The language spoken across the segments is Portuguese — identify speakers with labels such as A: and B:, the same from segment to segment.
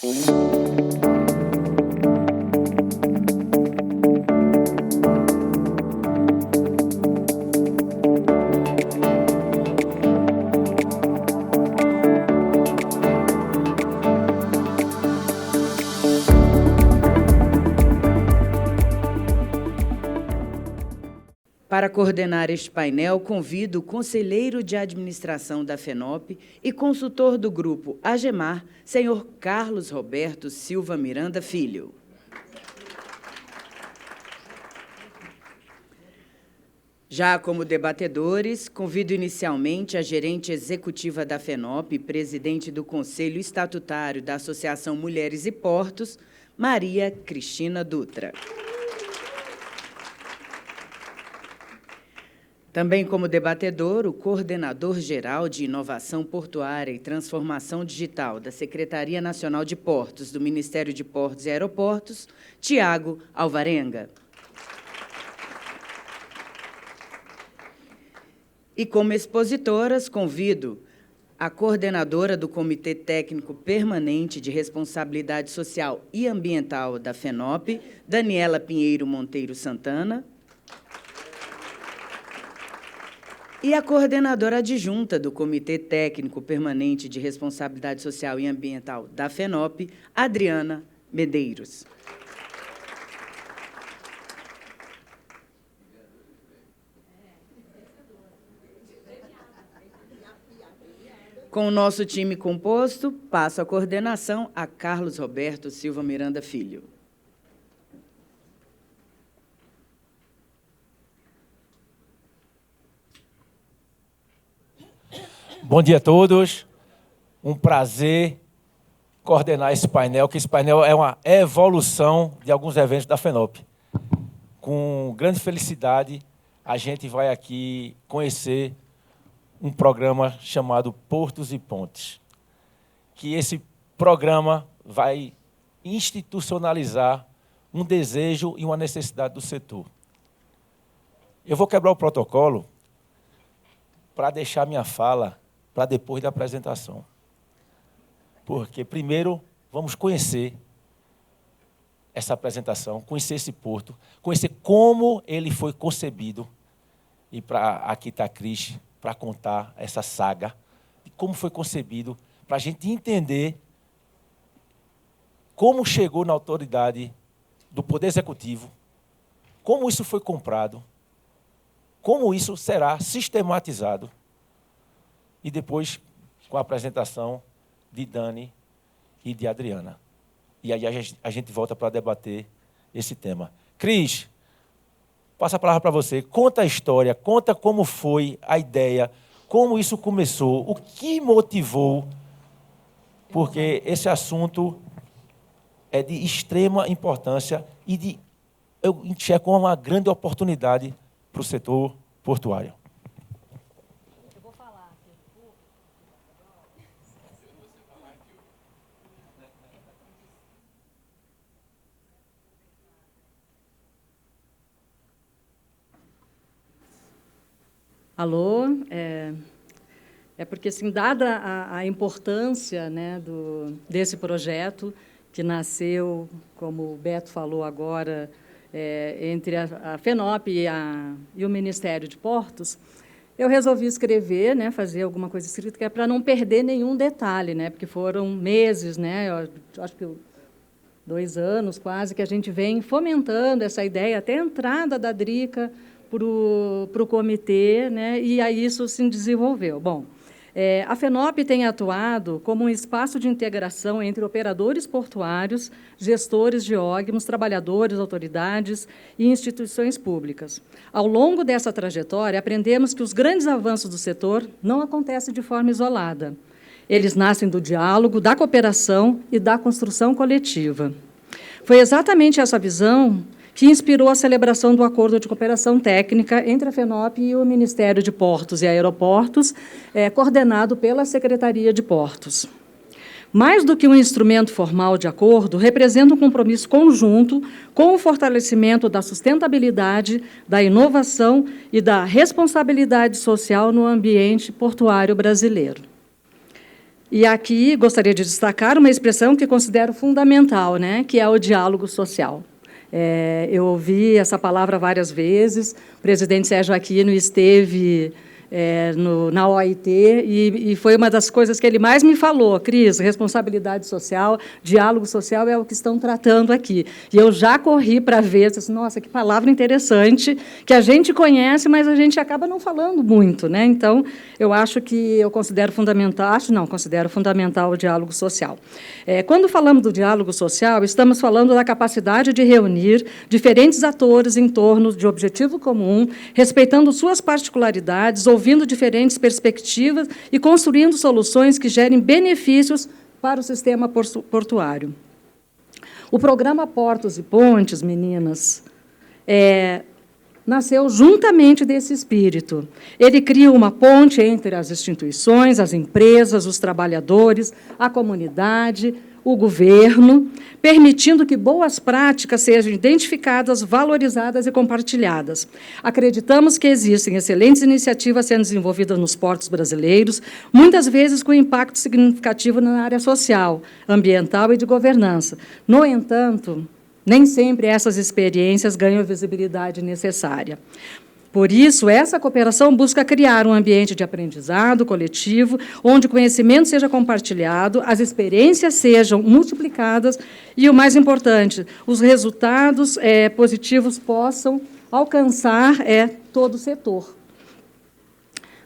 A: Para coordenar este painel, convido o conselheiro de administração da FENOP e consultor do grupo AGEMAR, senhor Carlos Roberto Silva Miranda Filho. Já como debatedores, convido inicialmente a gerente executiva da FENOP e presidente do Conselho Estatutário da Associação Mulheres e Portos, Maria Cristina Dutra. Também como debatedor, o coordenador-geral de Inovação Portuária e Transformação Digital da Secretaria Nacional de Portos do Ministério de Portos e Aeroportos, Tiago Alvarenga. E como expositoras, convido a coordenadora do Comitê Técnico Permanente de Responsabilidade Social e Ambiental da FENOP, Daniela Pinheiro Monteiro Santana, e a coordenadora adjunta do Comitê Técnico Permanente de Responsabilidade Social e Ambiental da FENOP, Adriana Medeiros. Com o nosso time composto, passo a coordenação a Carlos Roberto Silva Miranda Filho.
B: Bom dia a todos. Um prazer coordenar esse painel, que esse painel é uma evolução de alguns eventos da FENOP. Com grande felicidade, a gente vai aqui conhecer um programa chamado Portos e Pontes, que esse programa vai institucionalizar um desejo e uma necessidade do setor. Eu vou quebrar o protocolo para deixar minha fala para depois da apresentação. Porque, primeiro, vamos conhecer essa apresentação, conhecer esse porto, conhecer como ele foi concebido. E aqui está a Cris para contar essa saga, de como foi concebido, para a gente entender como chegou na autoridade do Poder Executivo, como isso foi comprado, como isso será sistematizado, e depois com a apresentação de Dani e de Adriana. E aí a gente volta para debater esse tema. Cris, passo a palavra para você. Conta a história, conta como foi a ideia, como isso começou, o que motivou, porque esse assunto é de extrema importância e eu enxergo como uma grande oportunidade para o setor portuário.
C: Alô, porque, assim, dada a importância, né, desse projeto, que nasceu, como o Beto falou agora, entre a FENOP e o Ministério de Portos, eu resolvi escrever, né, fazer alguma coisa escrita, que é para não perder nenhum detalhe, né, porque foram meses, né, eu acho que 2 anos quase, que a gente vem fomentando essa ideia, até a entrada da Drica para o comitê, né, e aí isso se desenvolveu. Bom, a FENOP tem atuado como um espaço de integração entre operadores portuários, gestores de órgãos, trabalhadores, autoridades e instituições públicas. Ao longo dessa trajetória, aprendemos que os grandes avanços do setor não acontecem de forma isolada. Eles nascem do diálogo, da cooperação e da construção coletiva. Foi exatamente essa visão que inspirou a celebração do Acordo de Cooperação Técnica entre a FENOP e o Ministério de Portos e Aeroportos, coordenado pela Secretaria de Portos. Mais do que um instrumento formal de acordo, representa um compromisso conjunto com o fortalecimento da sustentabilidade, da inovação e da responsabilidade social no ambiente portuário brasileiro. E aqui gostaria de destacar uma expressão que considero fundamental, né, que é o diálogo social. Eu ouvi essa palavra várias vezes, o presidente Sérgio Aquino esteve na OIT, e foi uma das coisas que ele mais me falou: Cris, responsabilidade social, diálogo social é o que estão tratando aqui. E eu já corri para ver, disse, nossa, que palavra interessante, que a gente conhece, mas a gente acaba não falando muito, né? Então, eu considero fundamental o diálogo social. Quando falamos do diálogo social, estamos falando da capacidade de reunir diferentes atores em torno de objetivo comum, respeitando suas particularidades, ouvindo diferentes perspectivas e construindo soluções que gerem benefícios para o sistema portuário. O programa Portos e Pontes, meninas, nasceu juntamente desse espírito. Ele cria uma ponte entre as instituições, as empresas, os trabalhadores, a comunidade, o governo, permitindo que boas práticas sejam identificadas, valorizadas e compartilhadas. Acreditamos que existem excelentes iniciativas sendo desenvolvidas nos portos brasileiros, muitas vezes com impacto significativo na área social, ambiental e de governança. No entanto, nem sempre essas experiências ganham a visibilidade necessária. Por isso, essa cooperação busca criar um ambiente de aprendizado coletivo, onde o conhecimento seja compartilhado, as experiências sejam multiplicadas e, o mais importante, os resultados positivos possam alcançar todo o setor.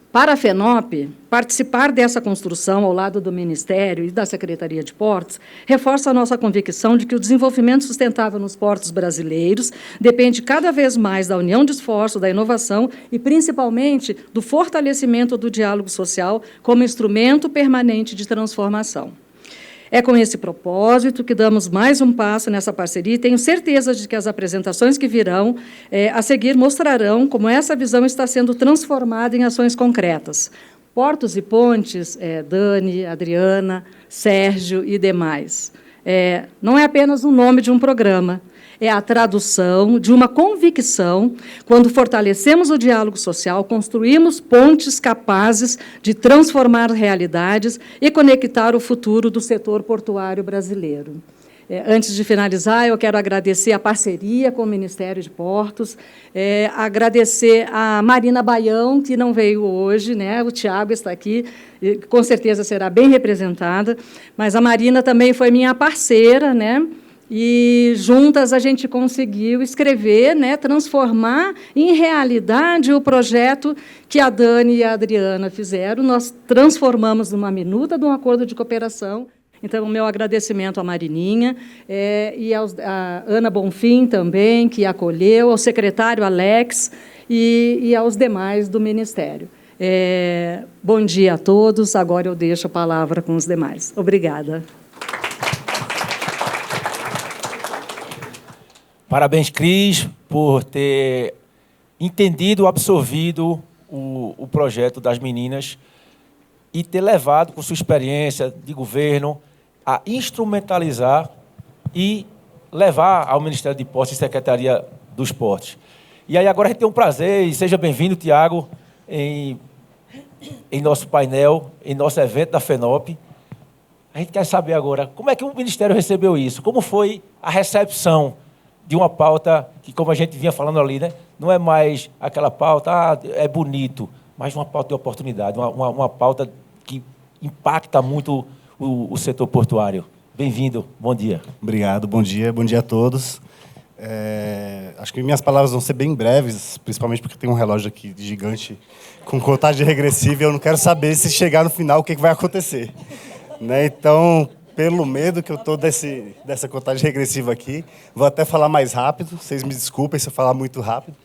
C: Para a FENOP, participar dessa construção ao lado do Ministério e da Secretaria de Portos reforça a nossa convicção de que o desenvolvimento sustentável nos portos brasileiros depende cada vez mais da união de esforço, da inovação e, principalmente, do fortalecimento do diálogo social como instrumento permanente de transformação. É com esse propósito que damos mais um passo nessa parceria e tenho certeza de que as apresentações que virão a seguir mostrarão como essa visão está sendo transformada em ações concretas. Portos e Pontes, Dani, Adriana, Sérgio e demais. Não é apenas o nome de um programa, é a tradução de uma convicção. Quando fortalecemos o diálogo social, construímos pontes capazes de transformar realidades e conectar o futuro do setor portuário brasileiro. Antes de finalizar, eu quero agradecer a parceria com o Ministério de Portos, agradecer a Marina Baião, que não veio hoje, né? O Tiago está aqui, com certeza será bem representada, mas a Marina também foi minha parceira, né? E juntas a gente conseguiu escrever, né, transformar em realidade o projeto que a Dani e a Adriana fizeram. Nós transformamos numa minuta de um acordo de cooperação. Então, o meu agradecimento à Marininha e a Ana Bonfim também, que acolheu, ao secretário Alex e aos demais do Ministério. Bom dia a todos. Agora eu deixo a palavra com os demais. Obrigada.
B: Parabéns, Cris, por ter entendido, absorvido o projeto das meninas e ter levado, com sua experiência de governo, a instrumentalizar e levar ao Ministério de Portos e Secretaria dos Portos. E aí agora a gente tem um prazer, e seja bem-vindo, Tiago, em nosso painel, em nosso evento da FENOP. A gente quer saber agora, como é que o Ministério recebeu isso? Como foi a recepção de uma pauta que, como a gente vinha falando ali, né, não é mais aquela pauta, é bonito, mas uma pauta de oportunidade, uma pauta que impacta muito o setor portuário. Bem-vindo, bom dia.
D: Obrigado, bom dia a todos. Acho que minhas palavras vão ser bem breves, principalmente porque tem um relógio aqui gigante com contagem regressiva e eu não quero saber se chegar no final o que vai acontecer. Né? Então, pelo medo que eu estou dessa contagem regressiva aqui, vou até falar mais rápido, vocês me desculpem se eu falar muito rápido.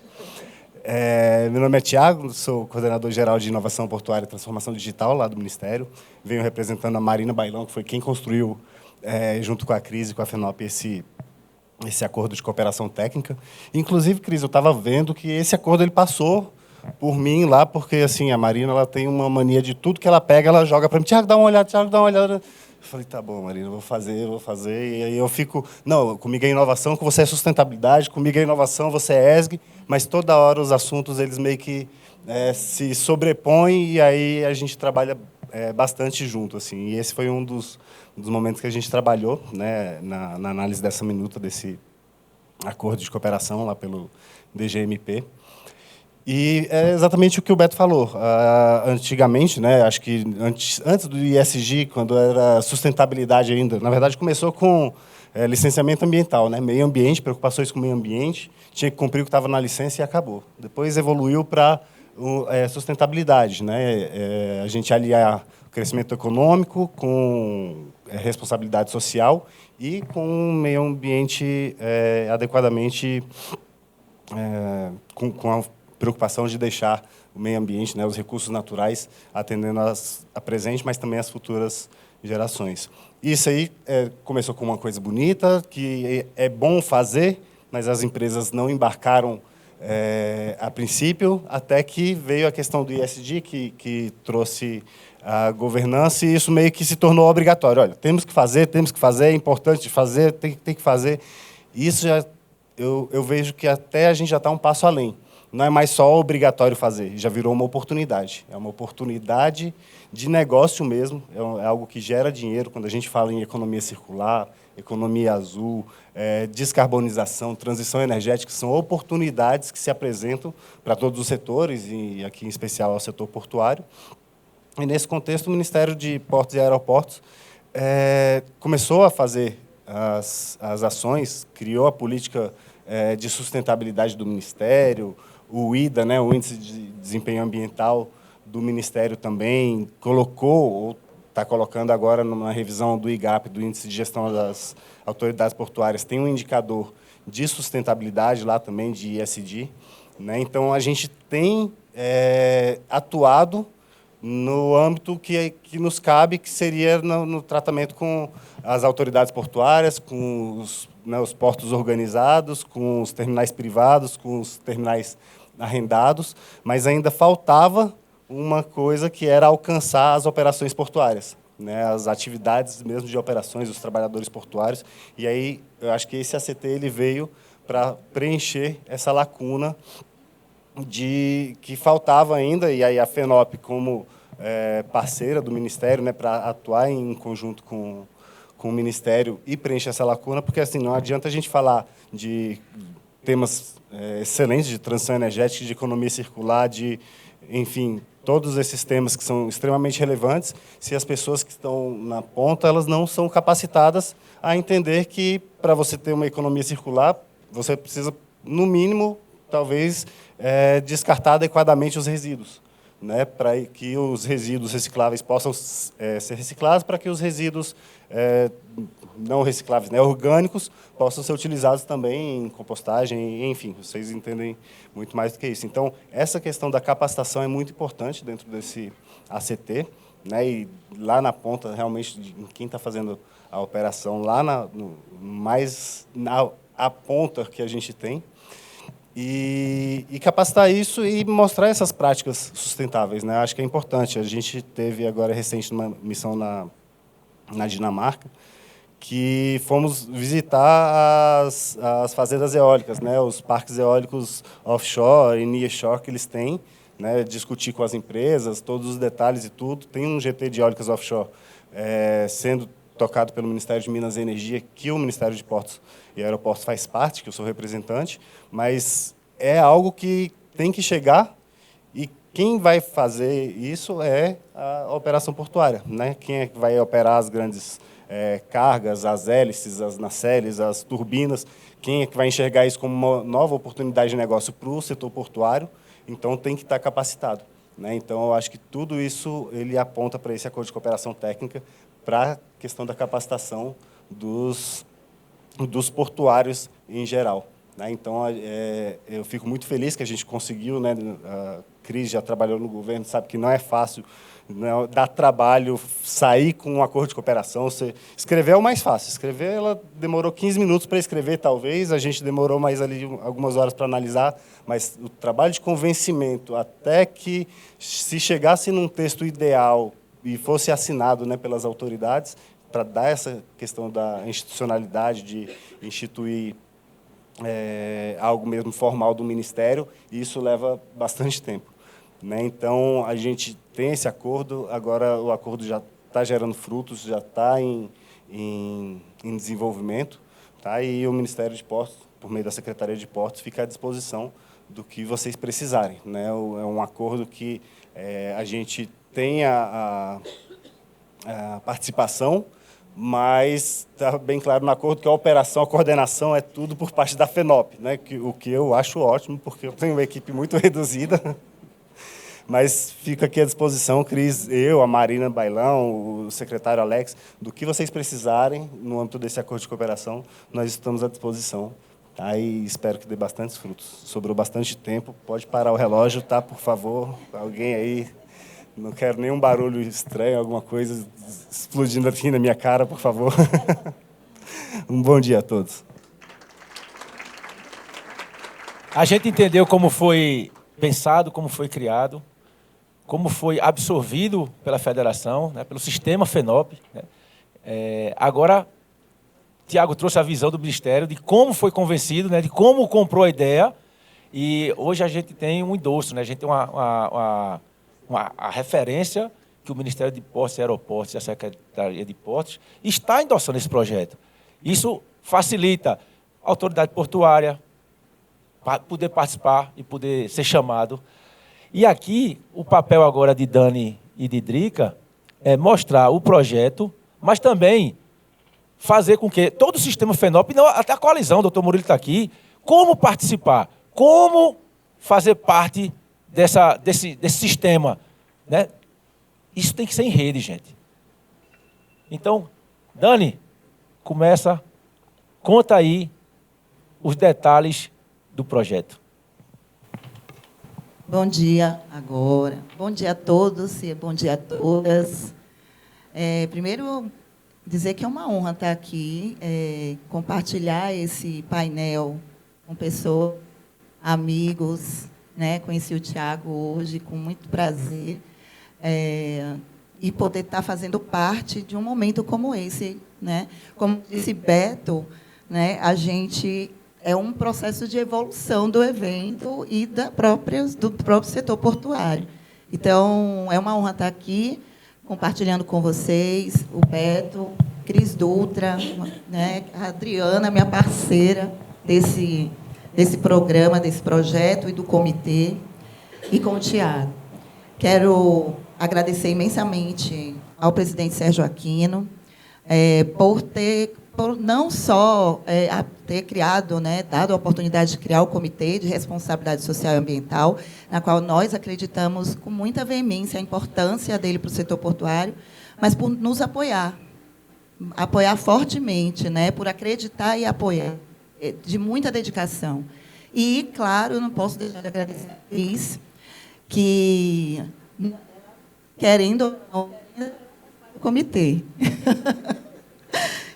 D: Meu nome é Tiago, sou coordenador-geral de Inovação Portuária e Transformação Digital lá do Ministério. Venho representando a Marina Bailão, que foi quem construiu, junto com a Cris e com a FENOP, esse acordo de cooperação técnica. Inclusive, Cris, eu estava vendo que esse acordo ele passou por mim lá, porque assim, a Marina ela tem uma mania de tudo que ela pega, ela joga para mim, Tiago, dá uma olhada, Tiago, dá uma olhada. Eu falei, tá bom, Marina, vou fazer. E aí eu fico, não, comigo é inovação, com você é sustentabilidade, comigo é inovação, você é ESG, mas toda hora os assuntos, eles meio que se sobrepõem e aí a gente trabalha bastante junto, assim. E esse foi um dos momentos que a gente trabalhou, né, na análise dessa minuta, desse acordo de cooperação lá pelo DGMP. E é exatamente o que o Beto falou. Antigamente, né, acho que antes do ISG, quando era sustentabilidade ainda, na verdade começou com licenciamento ambiental, né, meio ambiente, preocupações com o meio ambiente, tinha que cumprir o que estava na licença e acabou. Depois evoluiu para sustentabilidade, né, a gente aliar o crescimento econômico com responsabilidade social e com um meio ambiente adequadamente com a preocupação de deixar o meio ambiente, né, os recursos naturais, atendendo a presente, mas também as futuras gerações. Isso aí começou com uma coisa bonita, que é bom fazer, mas as empresas não embarcaram a princípio, até que veio a questão do ISD, que trouxe a governança, e isso meio que se tornou obrigatório. Olha, temos que fazer, é importante fazer, tem que fazer. Isso já, eu vejo que até a gente já está um passo além. Não é mais só obrigatório fazer, já virou uma oportunidade. É uma oportunidade de negócio mesmo, é algo que gera dinheiro. Quando a gente fala em economia circular, economia azul, descarbonização, transição energética, são oportunidades que se apresentam para todos os setores, e aqui em especial ao setor portuário. E, nesse contexto, o Ministério de Portos e Aeroportos começou a fazer as ações, criou a política de sustentabilidade do Ministério, o IDA, né, o Índice de Desempenho Ambiental do Ministério também, colocou, ou está colocando agora numa revisão do IGAP, do Índice de Gestão das Autoridades Portuárias, tem um indicador de sustentabilidade lá também, de ESG. Né? Então, a gente tem atuado no âmbito que nos cabe, que seria no tratamento com as autoridades portuárias, com os portos organizados, com os terminais privados, com os terminais arrendados, mas ainda faltava uma coisa, que era alcançar as operações portuárias, né, as atividades mesmo de operações dos trabalhadores portuários. E aí eu acho que esse ACT ele veio para preencher essa lacuna que faltava ainda, e aí a FENOP, como parceira do Ministério, né, para atuar em conjunto com o Ministério e preencher essa lacuna, porque assim não adianta a gente falar de temas excelentes de transição energética, de economia circular, enfim, todos esses temas que são extremamente relevantes, se as pessoas que estão na ponta elas não são capacitadas a entender que, para você ter uma economia circular, você precisa, no mínimo, talvez, descartar adequadamente os resíduos, né, para que os resíduos recicláveis possam ser reciclados, para que os resíduos não recicláveis, né, orgânicos, possam ser utilizados também em compostagem, enfim, vocês entendem muito mais do que isso. Então, essa questão da capacitação é muito importante dentro desse ACT, né, e lá na ponta, realmente, quem está fazendo a operação, lá a ponta que a gente tem, e capacitar isso e mostrar essas práticas sustentáveis, né? Acho que é importante. A gente teve agora recente uma missão na Dinamarca, que fomos visitar as fazendas eólicas, né? Os parques eólicos offshore e nearshore que eles têm, né? Discutir com as empresas todos os detalhes e tudo. Tem um GT de eólicas offshore sendo tocado pelo Ministério de Minas e Energia, que o Ministério de Portos e Aeroportos faz parte, que eu sou representante, mas é algo que tem que chegar, e quem vai fazer isso é a operação portuária, né? Quem é que vai operar as grandes cargas, as hélices, as nacelles, as turbinas, quem é que vai enxergar isso como uma nova oportunidade de negócio para o setor portuário? Então, tem que estar capacitado. Né? Então, eu acho que tudo isso ele aponta para esse acordo de cooperação técnica, para a questão da capacitação dos portuários em geral. Né? Então, eu fico muito feliz que a gente conseguiu, né? A Cris já trabalhou no governo, sabe que não é fácil, não, dá trabalho sair com um acordo de cooperação. Escrever é o mais fácil. Escrever, ela demorou 15 minutos para escrever, talvez, a gente demorou mais ali algumas horas para analisar, mas o trabalho de convencimento, até que se chegasse num texto ideal e fosse assinado, né, pelas autoridades, para dar essa questão da institucionalidade, de instituir algo mesmo formal do Ministério, e isso leva bastante tempo. né? Então, a gente tem esse acordo, agora o acordo já está gerando frutos, já está em desenvolvimento, tá? E o Ministério de Portos, por meio da Secretaria de Portos, fica à disposição do que vocês precisarem, né? É um acordo que a gente tem a participação, mas está bem claro no acordo que a operação, a coordenação é tudo por parte da FENOP, né? O que eu acho ótimo, porque eu tenho uma equipe muito reduzida, mas fica aqui à disposição, Cris, eu, a Marina Bailão, o secretário Alex, do que vocês precisarem no âmbito desse acordo de cooperação, nós estamos à disposição. Tá? E espero que dê bastantes frutos. Sobrou bastante tempo, pode parar o relógio, tá? Por favor, alguém aí, não quero nenhum barulho estranho, alguma coisa explodindo aqui na minha cara, por favor. Um bom dia a todos.
B: A gente entendeu como foi pensado, como foi criado, como foi absorvido pela federação, né, pelo sistema FENOP. Né? Agora, Tiago trouxe a visão do Ministério de como foi convencido, né, de como comprou a ideia, e hoje a gente tem um endosso, né, a gente tem a referência que o Ministério de Portos e Aeroportos e a Secretaria de Portos está endossando esse projeto. Isso facilita a autoridade portuária para poder participar e poder ser chamado. E aqui, o papel agora de Dani e de Drica é mostrar o projeto, mas também fazer com que todo o sistema FENOP, não, até a coalizão, o doutor Murilo está aqui, como participar, como fazer parte desse sistema. Né? Isso tem que ser em rede, gente. Então, Dani, conta aí os detalhes do projeto.
E: Bom dia agora. Bom dia a todos e bom dia a todas. Primeiro, dizer que é uma honra estar aqui, compartilhar esse painel com pessoas, amigos, né? Conheci o Tiago hoje com muito prazer, e poder estar fazendo parte de um momento como esse, né? Como disse Beto, né? A gente é um processo de evolução do evento e do próprio setor portuário. Então, é uma honra estar aqui, compartilhando com vocês, o Beto, Cris Dutra, né, a Adriana, minha parceira desse programa, desse projeto e do comitê, e com o Tiago. Quero agradecer imensamente ao presidente Sérgio Aquino por não só ter criado, né, dado a oportunidade de criar o Comitê de Responsabilidade Social e Ambiental, na qual nós acreditamos com muita veemência a importância dele para o setor portuário, mas por nos apoiar fortemente, né, por acreditar e apoiar, de muita dedicação. E, claro, eu não posso deixar de agradecer a Cris, que, querendo ou não, o comitê.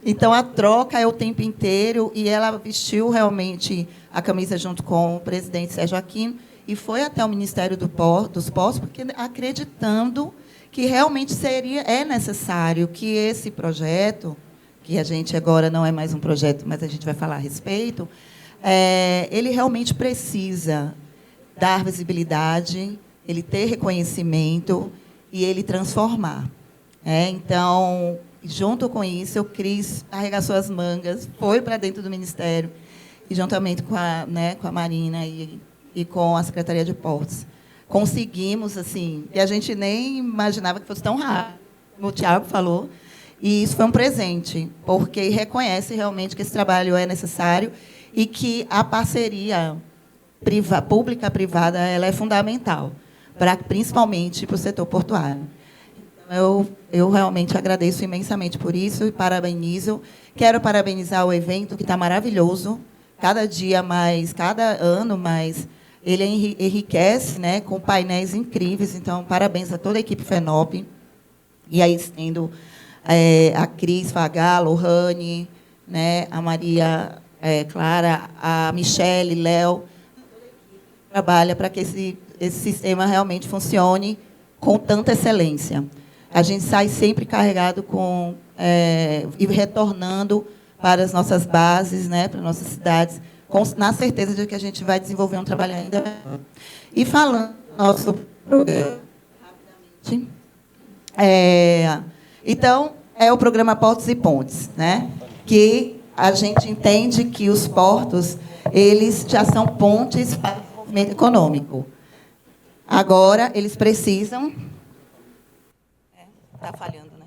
E: Então, a troca é o tempo inteiro, e ela vestiu realmente a camisa junto com o presidente Sérgio Aquino e foi até o Ministério dos Portos, porque acreditando que realmente é necessário que esse projeto, que a gente agora não é mais um projeto, mas a gente vai falar a respeito, ele realmente precisa dar visibilidade, ele ter reconhecimento e ele transformar. Então, junto com isso, o Cris arregaçou as mangas, foi para dentro do Ministério, e juntamente com a Marina e com a Secretaria de Portos. Conseguimos, assim, e a gente nem imaginava que fosse tão rápido, como o Tiago falou, e isso foi um presente, porque reconhece realmente que esse trabalho é necessário e que a parceria pública-privada ela é fundamental, principalmente para o setor portuário. Eu realmente agradeço imensamente por isso e parabenizo. Quero parabenizar o evento, que está maravilhoso, cada dia mais, cada ano mais, ele enriquece, né, com painéis incríveis. Então, parabéns a toda a equipe FENOP, e aí tendo a Cris Fagalo, Rani, né, a Maria Clara, a Michele, Léo, trabalha para que esse sistema realmente funcione com tanta excelência. A gente sai sempre carregado e retornando para as nossas bases, né, para as nossas cidades, na certeza de que a gente vai desenvolver um trabalho ainda melhor. E falando do nosso Então, é o programa Portos e Pontes, né? Que a gente entende que os portos, eles já são pontes para o desenvolvimento econômico. Agora, eles precisam... Está falhando, né?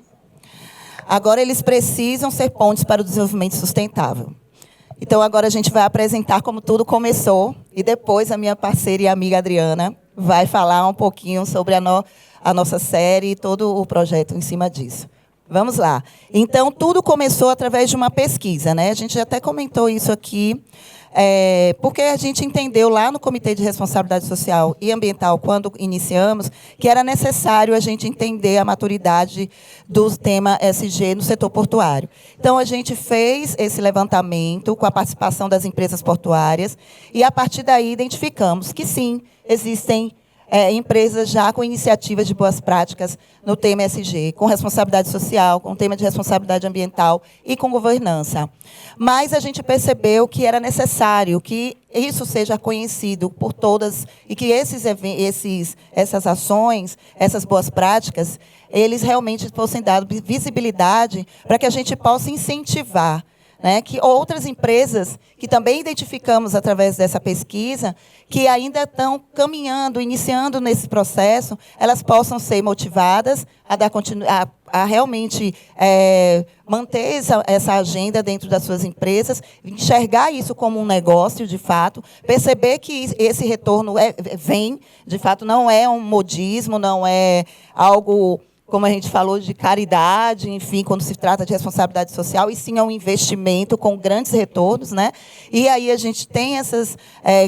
E: Agora, eles precisam ser pontes para o desenvolvimento sustentável. Então, agora a gente vai apresentar como tudo começou, e depois a minha parceira e amiga Adriana vai falar um pouquinho sobre a nossa série e todo o projeto em cima disso. Vamos lá. Então, tudo começou através de uma pesquisa, né? A gente até comentou isso aqui, porque a gente entendeu lá no Comitê de Responsabilidade Social e Ambiental, quando iniciamos, que era necessário a gente entender a maturidade do tema ESG no setor portuário. Então, a gente fez esse levantamento com a participação das empresas portuárias e, a partir daí, identificamos que, sim, existem empresas já com iniciativas de boas práticas no tema ESG, com responsabilidade social, com tema de responsabilidade ambiental e com governança. Mas a gente percebeu que era necessário que isso seja conhecido por todas e que essas ações, essas boas práticas, eles realmente fossem dados visibilidade para que a gente possa incentivar, né, que outras empresas, que também identificamos através dessa pesquisa, que ainda estão caminhando, iniciando nesse processo, elas possam ser motivadas a realmente manter essa agenda dentro das suas empresas, enxergar isso como um negócio, de fato, perceber que esse retorno vem, de fato, não é um modismo, não é algo, como a gente falou, de caridade, enfim, quando se trata de responsabilidade social, e sim é um investimento com grandes retornos, né? E aí a gente tem essas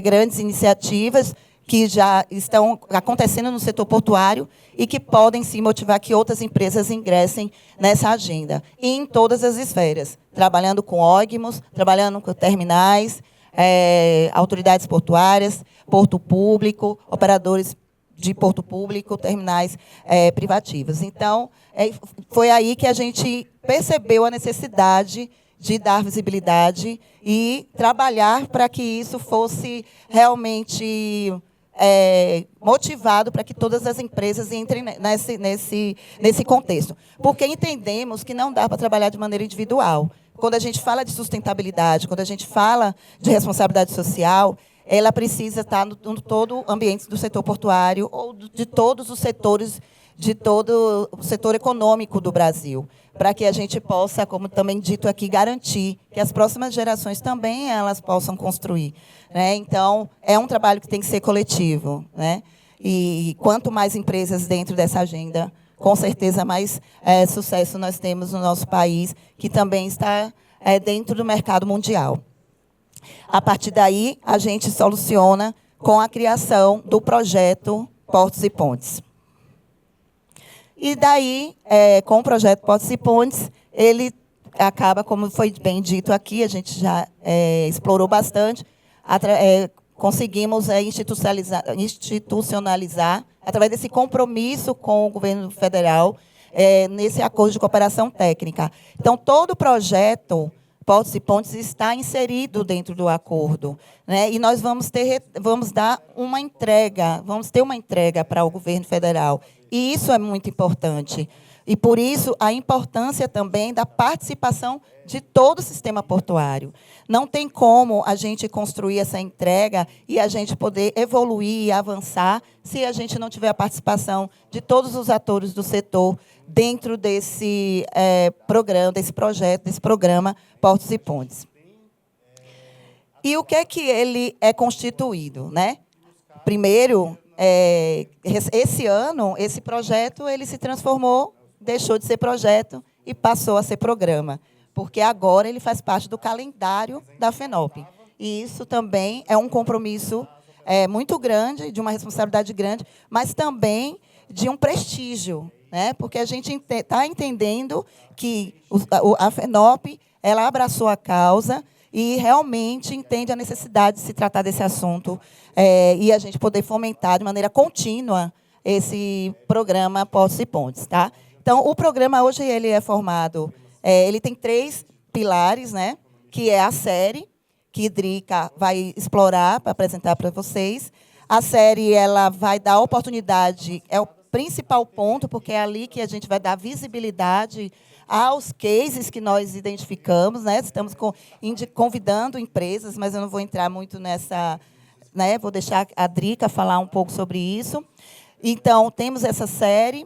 E: grandes iniciativas que já estão acontecendo no setor portuário e que podem sim motivar que outras empresas ingressem nessa agenda, e em todas as esferas, trabalhando com ógmos, trabalhando com terminais, autoridades portuárias, porto público, operadores de porto público, terminais privativos. Então, foi aí que a gente percebeu a necessidade de dar visibilidade e trabalhar para que isso fosse realmente motivado para que todas as empresas entrem nesse contexto. Porque entendemos que não dá para trabalhar de maneira individual. Quando a gente fala de sustentabilidade, quando a gente fala de responsabilidade social, ela precisa estar no todo o ambiente do setor portuário ou de todos os setores, de todo o setor econômico do Brasil, para que a gente possa, como também dito aqui, garantir que as próximas gerações também elas possam construir, né? Então, é um trabalho que tem que ser coletivo, né? E quanto mais empresas dentro dessa agenda, com certeza mais sucesso nós temos no nosso país, que também está dentro do mercado mundial. A partir daí, a gente soluciona com a criação do projeto Portos e Pontes. E daí, com o projeto Portos e Pontes, ele acaba, como foi bem dito aqui, a gente já explorou bastante, conseguimos institucionalizar, através desse compromisso com o governo federal, nesse acordo de cooperação técnica. Então, todo o projeto Portos e Pontes está inserido dentro do acordo, né? E nós vamos ter uma entrega para o governo federal. E isso é muito importante. E, por isso, a importância também da participação de todo o sistema portuário. Não tem como a gente construir essa entrega e a gente poder evoluir e avançar se a gente não tiver a participação de todos os atores do setor dentro desse programa, desse projeto, desse programa Portos e Pontes. E o que é que ele é constituído, né? Primeiro, esse ano, esse projeto ele se transformou, deixou de ser projeto e passou a ser programa, porque agora ele faz parte do calendário da FENOP. E isso também é um compromisso muito grande, de uma responsabilidade grande, mas também de um prestígio, né? Porque a gente está entendendo que a FENOP ela abraçou a causa e realmente entende a necessidade de se tratar desse assunto e a gente poder fomentar de maneira contínua esse programa Portos e Pontes, tá? Então, o programa hoje ele é formado, ele tem 3 pilares, né? Que é a série, que Drica vai explorar para apresentar para vocês, A série ela vai dar oportunidade, é o principal ponto, porque é ali que a gente vai dar visibilidade aos cases que nós identificamos, né? Estamos convidando empresas, mas eu não vou entrar muito nessa, né? Vou deixar a Drica falar um pouco sobre isso. Então, temos essa série.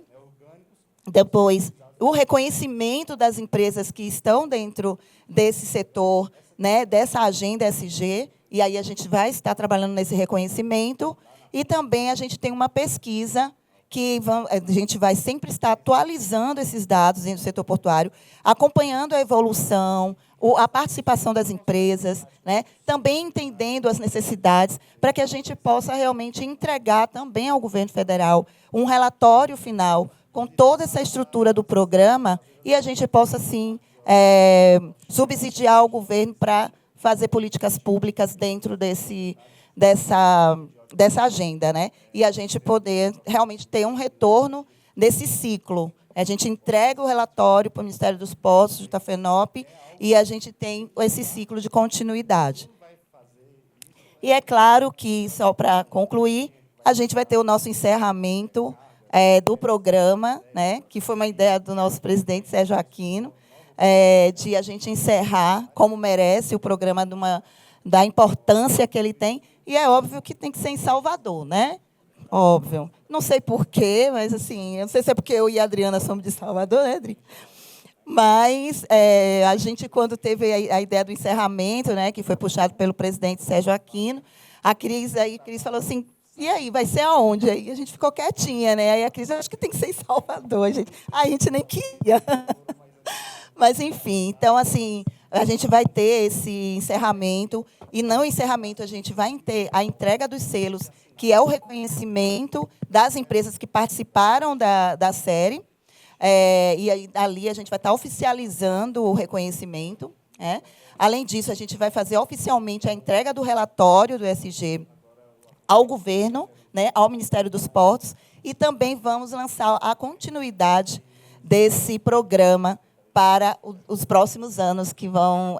E: Depois, o reconhecimento das empresas que estão dentro desse setor, né? Dessa agenda SG, e aí a gente vai estar trabalhando nesse reconhecimento. E também a gente tem uma pesquisa que a gente vai sempre estar atualizando esses dados dentro do setor portuário, acompanhando a evolução, a participação das empresas, né? Também entendendo as necessidades, para que a gente possa realmente entregar também ao governo federal um relatório final com toda essa estrutura do programa e a gente possa, sim, subsidiar o governo para fazer políticas públicas dentro dessa agenda, né? E a gente poder realmente ter um retorno nesse ciclo. A gente entrega o relatório para o Ministério dos Portos, da FENOP, e a gente tem esse ciclo de continuidade. E é claro que, só para concluir, a gente vai ter o nosso encerramento do programa, né? Que foi uma ideia do nosso presidente, Sérgio Aquino, de a gente encerrar como merece o programa da importância que ele tem. E é óbvio que tem que ser em Salvador, né? Óbvio. Não sei porquê, mas assim, eu não sei se é porque eu e a Adriana somos de Salvador, né, Adri? Mas a gente, quando teve a ideia do encerramento, né, que foi puxado pelo presidente Sérgio Aquino, a Cris falou assim, e aí, vai ser aonde? Aí a gente ficou quietinha, né? Aí a Cris, acho que tem que ser em Salvador, gente. A gente nem queria. Mas, enfim, então, assim, a gente vai ter esse encerramento, e no encerramento a gente vai ter a entrega dos selos, que é o reconhecimento das empresas que participaram da série, e aí, ali a gente vai estar oficializando o reconhecimento, né? Além disso, a gente vai fazer oficialmente a entrega do relatório do SG ao governo, né, ao Ministério dos Portos, e também vamos lançar a continuidade desse programa para os próximos anos que vão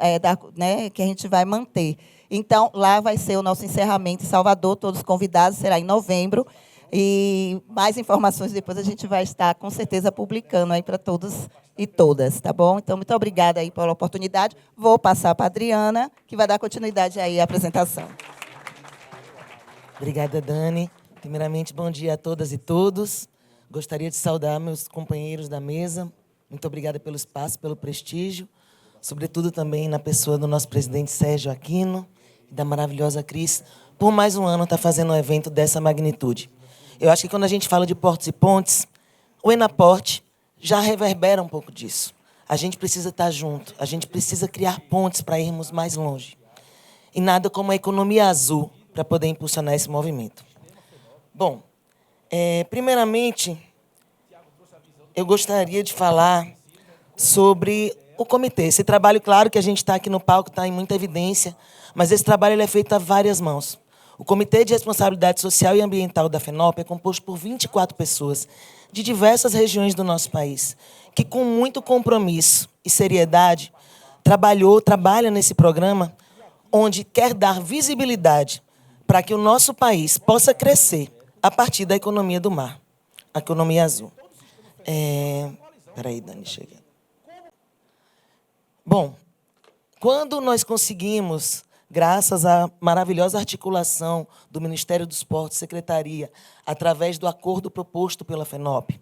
E: né, que a gente vai manter. Então, lá vai ser o nosso encerramento em Salvador, todos convidados, será em novembro, e mais informações depois a gente vai estar, com certeza, publicando aí para todos e todas, tá bom? Então, muito obrigada aí pela oportunidade. Vou passar para a Adriana, que vai dar continuidade aí à apresentação.
F: Obrigada, Dani. Primeiramente, bom dia a todas e todos. Gostaria de saudar meus companheiros da mesa. Muito obrigada pelo espaço, pelo prestígio, sobretudo também na pessoa do nosso presidente Sérgio Aquino e da maravilhosa Cris, por mais um ano estar fazendo um evento dessa magnitude. Eu acho que quando a gente fala de portos e pontes, o Enaporte já reverbera um pouco disso. A gente precisa estar junto, a gente precisa criar pontes para irmos mais longe. E nada como a economia azul para poder impulsionar esse movimento. Bom, primeiramente, eu gostaria de falar sobre o comitê. Esse trabalho, claro, que a gente está aqui no palco, está em muita evidência, mas esse trabalho ele é feito a várias mãos. O Comitê de Responsabilidade Social e Ambiental da FENOP é composto por 24 pessoas de diversas regiões do nosso país, que, com muito compromisso e seriedade, trabalha nesse programa, onde quer dar visibilidade para que o nosso país possa crescer a partir da economia do mar, a economia azul. Espera aí, Dani, chega. Bom, quando nós conseguimos, graças à maravilhosa articulação do Ministério dos Portos, Secretaria, através do acordo proposto pela FENOP,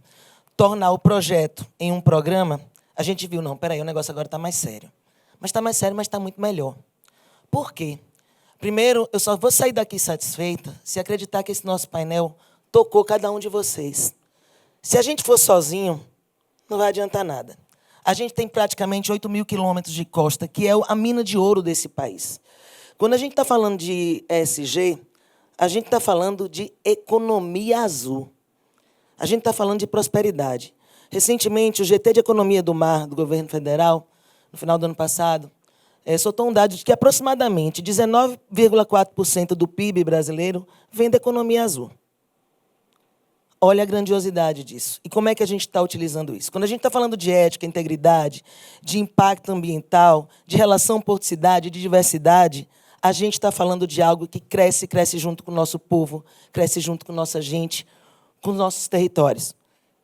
F: tornar o projeto em um programa, a gente viu, não, espera aí, o negócio agora está mais sério. Mas está mais sério, mas está muito melhor. Por quê? Primeiro, eu só vou sair daqui satisfeita se acreditar que esse nosso painel tocou cada um de vocês. Se a gente for sozinho, não vai adiantar nada. A gente tem praticamente 8.000 quilômetros de costa, que é a mina de ouro desse país. Quando a gente está falando de ESG, a gente está falando de economia azul. A gente está falando de prosperidade. Recentemente, o GT de Economia do Mar do governo federal, no final do ano passado, soltou um dado de que aproximadamente 19,4% do PIB brasileiro vem da economia azul. Olha a grandiosidade disso. E como é que a gente está utilizando isso? Quando a gente está falando de ética, integridade, de impacto ambiental, de relação porto-cidade, de diversidade, a gente está falando de algo que cresce junto com o nosso povo, cresce junto com nossa gente, com os nossos territórios.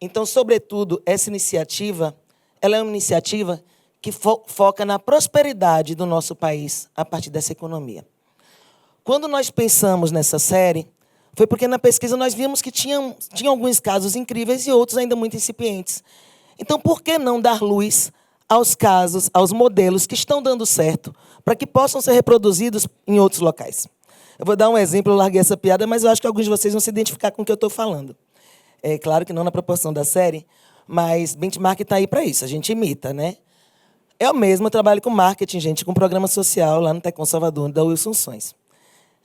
F: Então, sobretudo, essa iniciativa, ela é uma iniciativa que foca na prosperidade do nosso país a partir dessa economia. Quando nós pensamos nessa série, foi porque na pesquisa nós vimos que tinha alguns casos incríveis e outros ainda muito incipientes. Então, por que não dar luz aos casos, aos modelos que estão dando certo, para que possam ser reproduzidos em outros locais? Eu vou dar um exemplo, eu larguei essa piada, mas eu acho que alguns de vocês vão se identificar com o que eu estou falando. É claro que não na proporção da série, mas benchmark está aí para isso, a gente imita, né? Eu mesmo trabalho com marketing, gente, com programa social lá no Tecom Salvador, da Wilson Sons.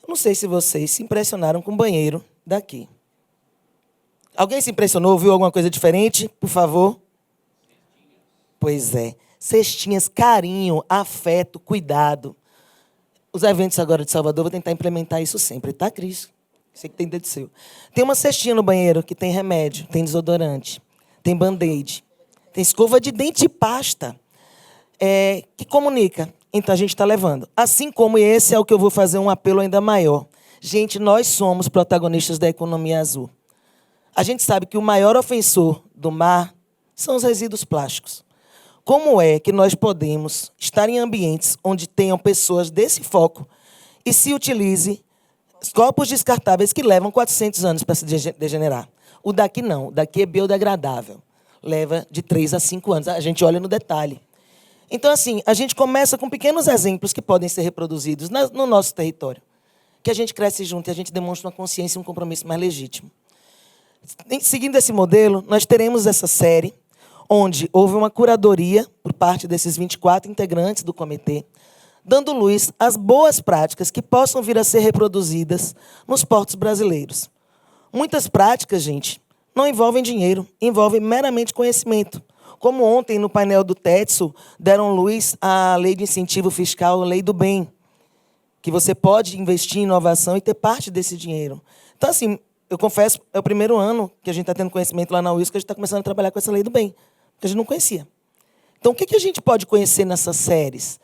F: Eu não sei se vocês se impressionaram com o banheiro daqui. Alguém se impressionou, viu alguma coisa diferente? Por favor. Pois é. Cestinhas, carinho, afeto, cuidado. Os eventos agora de Salvador, vou tentar implementar isso sempre, tá, Cris? Sei que tem dedo seu. Tem uma cestinha no banheiro que tem remédio, tem desodorante, tem band-aid, tem escova de dente e pasta, que comunica. Então, a gente está levando. Assim como esse é o que eu vou fazer um apelo ainda maior. Gente, nós somos protagonistas da economia azul. A gente sabe que o maior ofensor do mar são os resíduos plásticos. Como é que nós podemos estar em ambientes onde tenham pessoas desse foco e se utilize copos descartáveis que levam 400 anos para se degenerar? O daqui não, o daqui é biodegradável. Leva de 3 a 5 anos. A gente olha no detalhe. Então, assim, a gente começa com pequenos exemplos que podem ser reproduzidos no nosso território, que a gente cresce junto e a gente demonstra uma consciência e um compromisso mais legítimo. Seguindo esse modelo, nós teremos essa série, onde houve uma curadoria por parte desses 24 integrantes do comitê, dando luz às boas práticas que possam vir a ser reproduzidas nos portos brasileiros. Muitas práticas, gente, não envolvem dinheiro, envolvem meramente conhecimento. Como ontem, no painel do TETSO, deram luz à Lei de Incentivo Fiscal, a Lei do Bem, que você pode investir em inovação e ter parte desse dinheiro. Então, assim, eu confesso, é o primeiro ano que a gente está tendo conhecimento lá na UIS, que a gente está começando a trabalhar com essa Lei do Bem, que a gente não conhecia. Então, o que a gente pode conhecer nessas séries?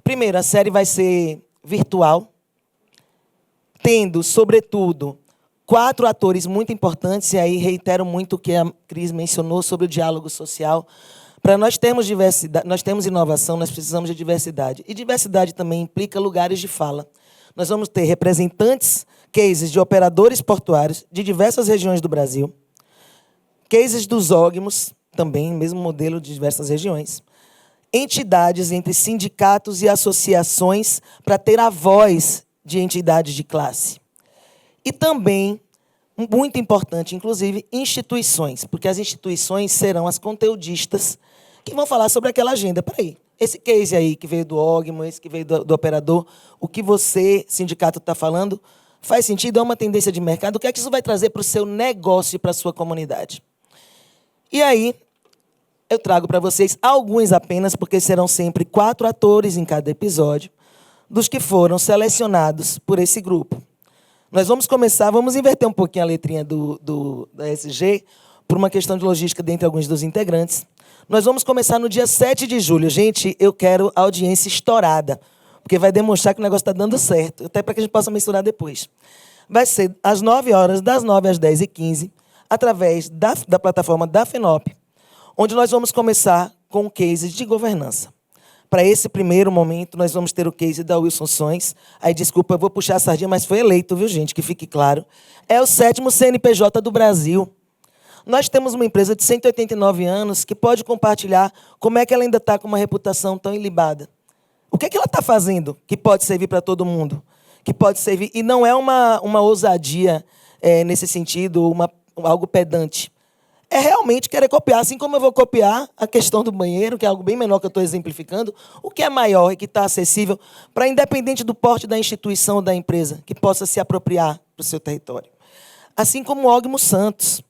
F: Primeiro, a série vai ser virtual, tendo, sobretudo, 4 atores muito importantes, e aí reitero muito o que a Cris mencionou sobre o diálogo social. Para nós termos diversidade, nós temos inovação, nós precisamos de diversidade. E diversidade também implica lugares de fala. Nós vamos ter representantes, cases de operadores portuários de diversas regiões do Brasil, cases dos ógmos, também, mesmo modelo de diversas regiões, entidades entre sindicatos e associações para ter a voz de entidades de classe. E também, muito importante, inclusive, instituições, porque as instituições serão as conteudistas que vão falar sobre aquela agenda. Peraí, esse case aí que veio do ógmo, esse que veio do operador, o que você, sindicato, está falando, faz sentido? É uma tendência de mercado? O que é que isso vai trazer para o seu negócio e para a sua comunidade? E aí, eu trago para vocês alguns apenas, porque serão sempre 4 atores em cada episódio, dos que foram selecionados por esse grupo. Nós vamos começar, vamos inverter um pouquinho a letrinha da SG, por uma questão de logística dentre alguns dos integrantes. Nós vamos começar no dia 7 de julho. Gente, eu quero audiência estourada, porque vai demonstrar que o negócio está dando certo, até para que a gente possa mensurar depois. Vai ser às 9 horas, das 9 às 10h15, através da plataforma da FENOP, onde nós vamos começar com o case de governança. Para esse primeiro momento, nós vamos ter o case da Wilson Sons. Aí, desculpa, eu vou puxar a sardinha, mas foi eleito, viu, gente? Que fique claro. É o 7º CNPJ do Brasil. Nós temos uma empresa de 189 anos que pode compartilhar como é que ela ainda está com uma reputação tão ilibada. O que é que ela está fazendo que pode servir para todo mundo? Que pode servir... E não é uma ousadia nesse sentido, algo pedante. É realmente querer copiar, assim como eu vou copiar a questão do banheiro, que é algo bem menor que eu estou exemplificando, o que é maior e que está acessível para, independente do porte da instituição ou da empresa, que possa se apropriar do seu território. Assim como o Ógmo Santos.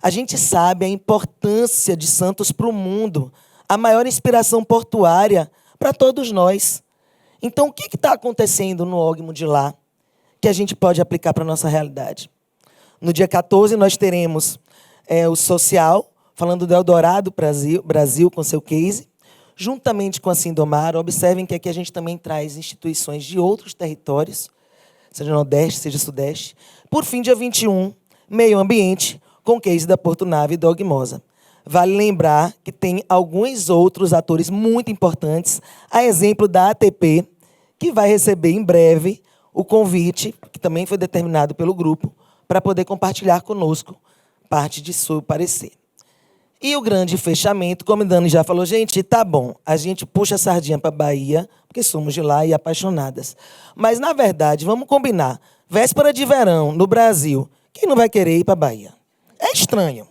F: A gente sabe a importância de Santos para o mundo, a maior inspiração portuária para todos nós. Então, o que está acontecendo no Ógmo de lá que a gente pode aplicar para a nossa realidade? No dia 14, nós teremos... o social, falando do Eldorado Brasil com seu case, juntamente com a Sindomar. Observem que aqui a gente também traz instituições de outros territórios, seja Nordeste, seja Sudeste. Por fim, dia 21, Meio Ambiente, com case da Porto Nave e Dogmosa. Vale lembrar que tem alguns outros atores muito importantes, a exemplo da ATP, que vai receber em breve o convite, que também foi determinado pelo grupo, para poder compartilhar conosco parte de seu parecer. E o grande fechamento, como a Dani já falou, gente, tá bom, a gente puxa a sardinha para a Bahia, porque somos de lá e apaixonadas. Mas, na verdade, vamos combinar, véspera de verão no Brasil, quem não vai querer ir para a Bahia? É estranho,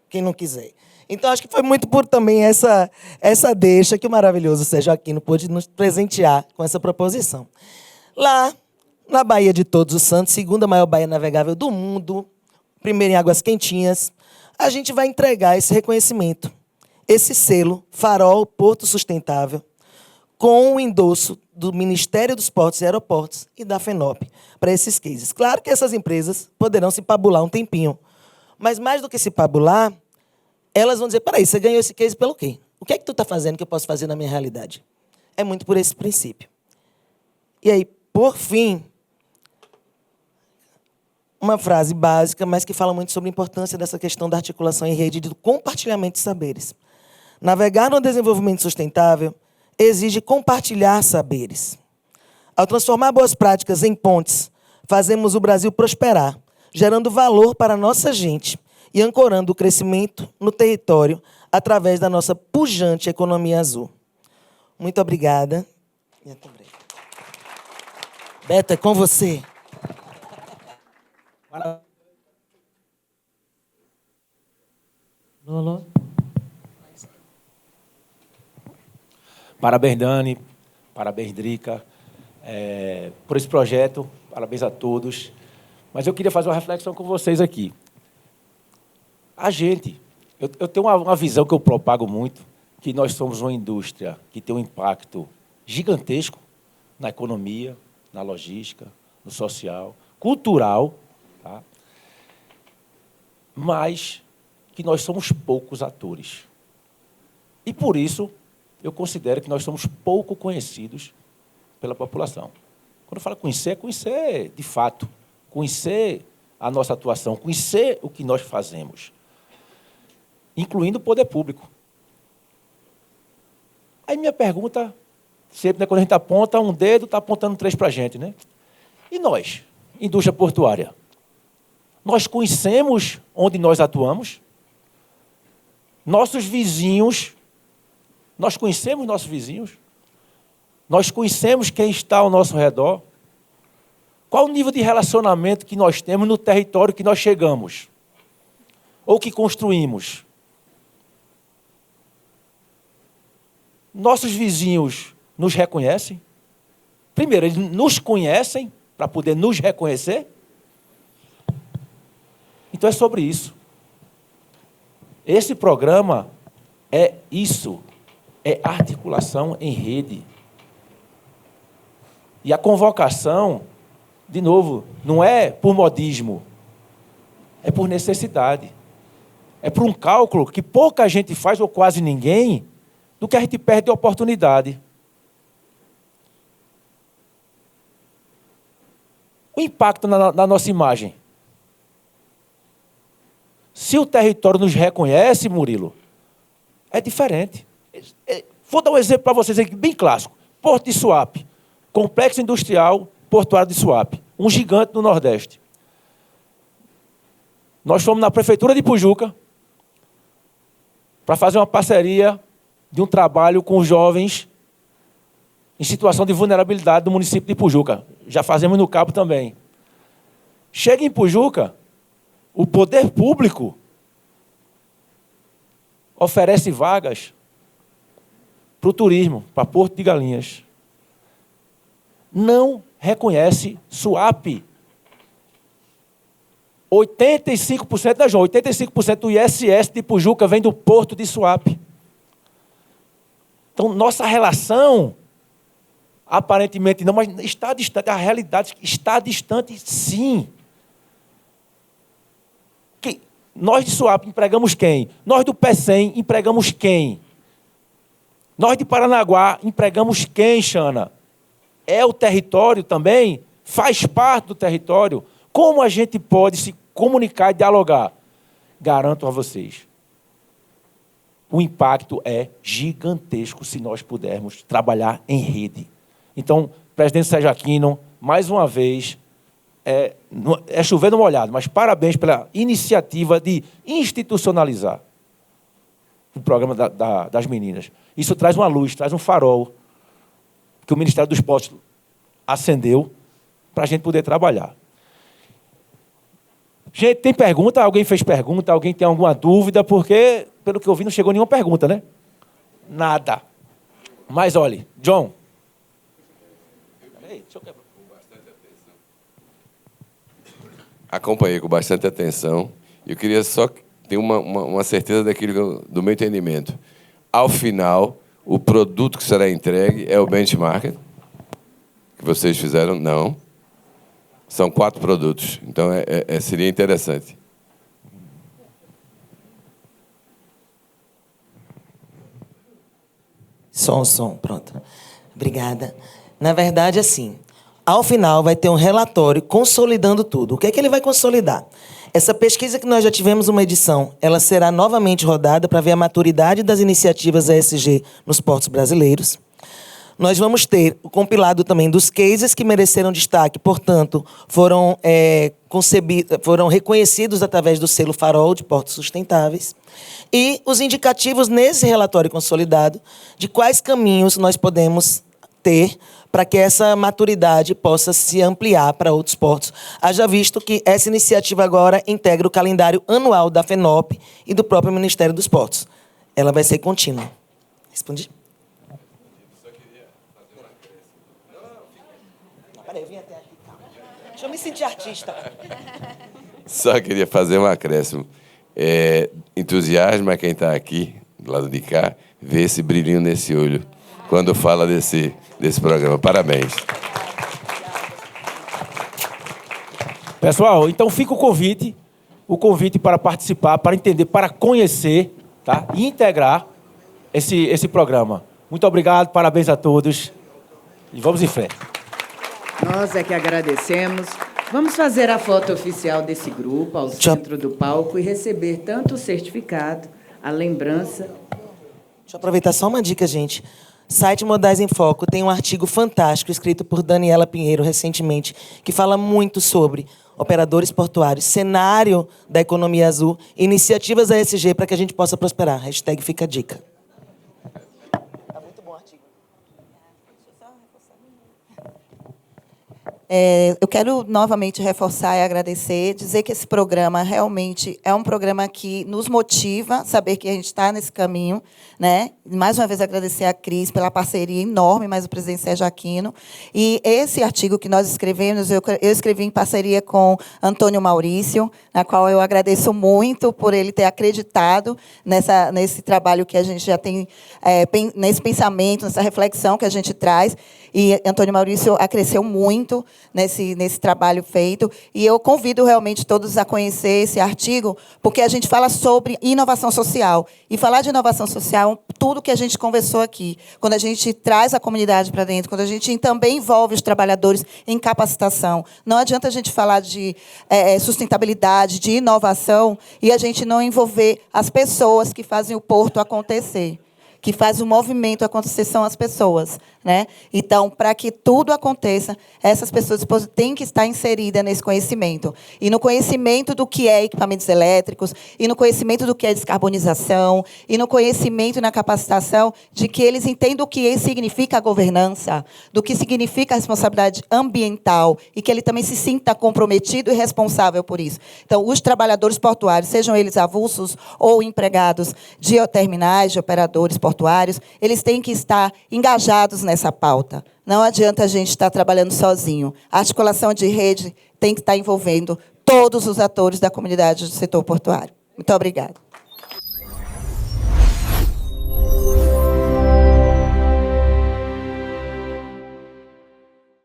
F: quem não quiser. Então, acho que foi muito por também essa deixa que o maravilhoso Sérgio Aquino pôde nos presentear com essa proposição. Lá, na Baía de Todos os Santos, segunda maior baía navegável do mundo, primeiro em águas quentinhas, a gente vai entregar esse reconhecimento, esse selo, Farol Porto Sustentável, com o endosso do Ministério dos Portos e Aeroportos e da FENOP, para esses cases. Claro que essas empresas poderão se pabular um tempinho, mas mais do que se pabular, elas vão dizer, peraí, você ganhou esse case pelo quê? O que é que tu está fazendo que eu posso fazer na minha realidade? É muito por esse princípio. E aí, por fim, uma frase básica, mas que fala muito sobre a importância dessa questão da articulação em rede e do compartilhamento de saberes. Navegar no desenvolvimento sustentável exige compartilhar saberes. Ao transformar boas práticas em pontes, fazemos o Brasil prosperar, gerando valor para a nossa gente e ancorando o crescimento no território através da nossa pujante economia azul. Muito obrigada. E até breve. Beto, é com você.
C: Lolo.
B: Parabéns, Dani. Parabéns, Drica, por esse projeto. Parabéns a todos. Mas eu queria fazer uma reflexão com vocês aqui. A gente, eu tenho uma visão que eu propago muito, que nós somos uma indústria que tem um impacto gigantesco na economia, na logística, no social, cultural, tá? Mas que nós somos poucos atores. E, por isso, eu considero que nós somos pouco conhecidos pela população. Quando eu falo conhecer, é conhecer de fato, conhecer a nossa atuação, conhecer o que nós fazemos, incluindo o poder público. Aí minha pergunta, sempre, né, quando a gente aponta um dedo, está apontando três para a gente, né? E nós, indústria portuária? Nós conhecemos onde nós atuamos? Nossos vizinhos, nós conhecemos nossos vizinhos? Nós conhecemos quem está ao nosso redor? Qual o nível de relacionamento que nós temos no território que nós chegamos? Ou que construímos? Nossos vizinhos nos reconhecem? Primeiro, eles nos conhecem para poder nos reconhecer? Então é sobre isso. Esse programa é isso, é articulação em rede. E a convocação, de novo, não é por modismo, é por necessidade. É por um cálculo que pouca gente faz, ou quase ninguém, do que a gente perde de oportunidade. O impacto na nossa imagem. Se o território nos reconhece, Murilo, é diferente. Vou dar um exemplo para vocês aqui, bem clássico. Porto de Suape, complexo industrial portuário de Suape, um gigante do Nordeste. Nós fomos na prefeitura de Pujuca para fazer uma parceria de um trabalho com os jovens em situação de vulnerabilidade do município de Pujuca. Já fazemos no Cabo também. Chega em Pujuca, o poder público oferece vagas para o turismo, para Porto de Galinhas. Não reconhece Suape. 85%, né, João? 85% do ISS de Pujuca vem do Porto de Suape. Então, nossa relação, aparentemente não, mas está distante, a realidade está distante, sim. Nós de Suape empregamos quem? Nós do PECEM empregamos quem? Nós de Paranaguá empregamos quem, Xana? É o território também? Faz parte do território? Como a gente pode se comunicar e dialogar? Garanto a vocês, o impacto é gigantesco se nós pudermos trabalhar em rede. Então, presidente Sérgio Aquino, mais uma vez, é chover no molhado, mas parabéns pela iniciativa de institucionalizar o programa das meninas. Isso traz uma luz, traz um farol que o Ministério dos Esportes acendeu para a gente poder trabalhar. Gente, tem pergunta? Alguém fez pergunta? Alguém tem alguma dúvida? Porque, pelo que eu vi, não chegou nenhuma pergunta, né? Nada. Mas, olhe, John. Peraí, deixa eu quebrar.
G: Acompanhei com bastante atenção. Eu queria só ter uma certeza do meu entendimento. Ao final, o produto que será entregue é o benchmark que vocês fizeram? Não. São 4 produtos. Então, seria interessante.
F: Som, pronto. Obrigada. Na verdade, assim, ao final vai ter um relatório consolidando tudo. O que é que ele vai consolidar? Essa pesquisa que nós já tivemos uma edição, ela será novamente rodada para ver a maturidade das iniciativas ESG nos portos brasileiros. Nós vamos ter o compilado também dos cases que mereceram destaque, portanto, foram reconhecidos através do selo Farol de Portos Sustentáveis, e os indicativos nesse relatório consolidado de quais caminhos nós podemos ter para que essa maturidade possa se ampliar para outros portos. Haja visto que essa iniciativa agora integra o calendário anual da FENOP e do próprio Ministério dos Portos. Ela vai ser contínua. Respondi? Peraí, eu vim até aqui, calma. Deixa eu me sentir artista.
G: Só queria fazer um acréscimo. Entusiasma quem está aqui, do lado de cá, ver esse brilhinho nesse olho quando fala desse programa. Parabéns.
B: Pessoal, então fica o convite para participar, para entender, para conhecer, tá? E integrar esse programa. Muito obrigado, parabéns a todos e vamos em frente.
A: Nós é que agradecemos. Vamos fazer a foto oficial desse grupo ao centro do palco e receber tanto o certificado, a lembrança.
F: Deixa eu aproveitar só uma dica, gente. Site Modais em Foco tem um artigo fantástico escrito por Daniela Pinheiro recentemente, que fala muito sobre operadores portuários, cenário da economia azul, iniciativas ESG para que a gente possa prosperar. Hashtag fica a dica. Tá muito bom o artigo.
E: Eu quero novamente reforçar e agradecer, dizer que esse programa realmente é um programa que nos motiva, saber que a gente está nesse caminho, né? Mais uma vez agradecer a Cris pela parceria enorme, mais o presidente Sérgio Aquino. E esse artigo que nós escrevemos, eu escrevi em parceria com Antônio Maurício, na qual eu agradeço muito por ele ter acreditado nesse trabalho que a gente já tem, nesse pensamento, nessa reflexão que a gente traz. E Antônio Maurício acresceu muito nesse trabalho feito. E eu convido realmente todos a conhecer esse artigo, porque a gente fala sobre inovação social. E falar de inovação social é tudo que a gente conversou aqui. Quando a gente traz a comunidade para dentro, quando a gente também envolve os trabalhadores em capacitação. Não adianta a gente falar de sustentabilidade, de inovação, e a gente não envolver as pessoas que fazem o porto acontecer. Que faz o movimento acontecer são as pessoas, né? Então, para que tudo aconteça, essas pessoas têm que estar inseridas nesse conhecimento. E no conhecimento do que é equipamentos elétricos, e no conhecimento do que é descarbonização, e no conhecimento e na capacitação de que eles entendam o que significa a governança, do que significa a responsabilidade ambiental, e que ele também se sinta comprometido e responsável por isso. Então, os trabalhadores portuários, sejam eles avulsos ou empregados de terminais, de operadores portuários, eles têm que estar engajados nessa pauta. Não adianta a gente estar trabalhando sozinho. A articulação de rede tem que estar envolvendo todos os atores da comunidade do setor portuário. Muito obrigada.